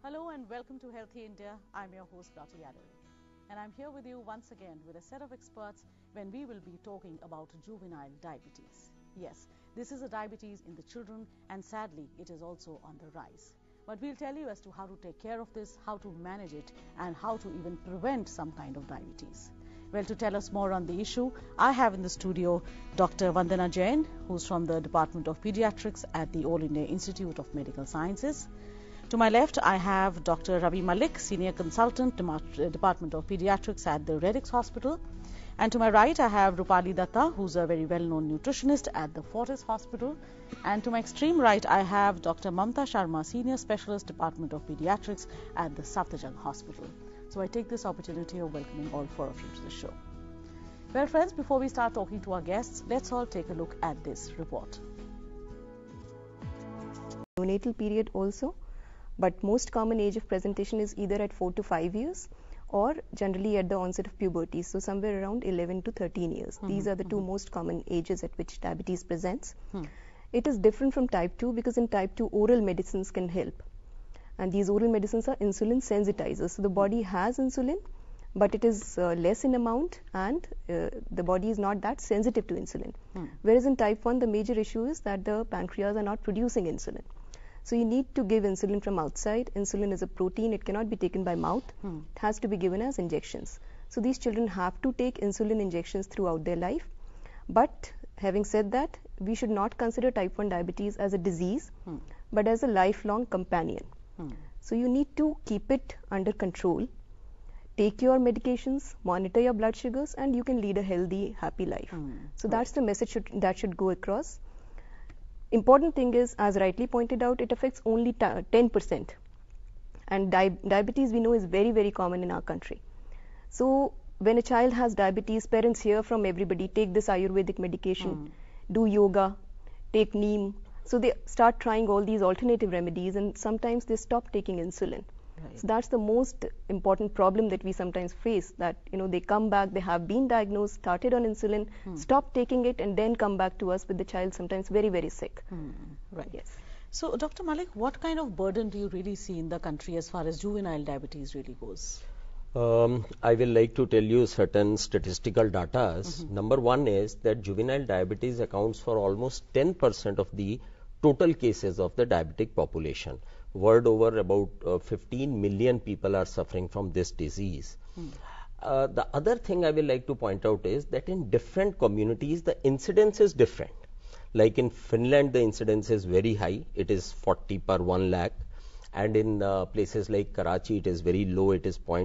Hello and welcome to Healthy India. I'm your host Lotty, and I'm here with you once again with a set of experts when we will be talking about juvenile diabetes. Yes, this is a diabetes in the children and sadly it is also on the rise. But we'll tell you as to how to take care of this, how to manage it and how to even prevent some kind of diabetes. Well, to tell us more on the issue, I have in the studio Dr. Vandana Jain, who's from the Department of Pediatrics at the All India Institute of Medical Sciences. To my left, I have Dr. Ravi Malik, Senior Consultant, Department of Pediatrics at the Redix Hospital. And to my right, I have Rupali Datta, who's a very well-known nutritionist at the Fortis Hospital. And to my extreme right, I have Dr. Mamta Sharma, Senior Specialist, Department of Pediatrics at the Safdarjung Hospital. So I take this opportunity of welcoming all four of you to the show. Well, friends, before we start talking to our guests, let's all take a look at this report. Neonatal period also, but most common age of presentation is either at 4 to 5 years or generally at the onset of puberty, so somewhere around 11 to 13 years. These are the two most common ages at which diabetes presents. It is different from type 2 because in type 2 oral medicines can help, and these oral medicines are insulin sensitizers, so the body has insulin but it is less in amount and the body is not that sensitive to insulin. Whereas in type 1 the major issue is that the pancreas are not producing insulin. So you need to give insulin from outside. Insulin is a protein, it cannot be taken by mouth. It has to be given as injections. So these children have to take insulin injections throughout their life. But having said that, we should not consider type 1 diabetes as a disease, but as a lifelong companion. So you need to keep it under control, take your medications, monitor your blood sugars, and you can lead a healthy, happy life. So that's the message that should go across. Important thing is, as rightly pointed out, it affects only 10%, and diabetes we know is very, very common in our country. So when a child has diabetes, parents hear from everybody, take this Ayurvedic medication, do yoga, take neem. So they start trying all these alternative remedies and sometimes they stop taking insulin. So that's the most important problem that we sometimes face, that they come back, they have been diagnosed, started on insulin, stop taking it, and then come back to us with the child sometimes very, very sick. Right. Yes. So Dr. Malik, what kind of burden do you really see in the country as far as juvenile diabetes really goes? I will like to tell you certain statistical data. Number one is that juvenile diabetes accounts for almost 10% of the total cases of the diabetic population. World over, about 15 million people are suffering from this disease. The other thing I will like to point out is that in different communities the incidence is different. Like in Finland the incidence is very high, it is 40 per 1 lakh, and in places like Karachi it is very low, it is 0.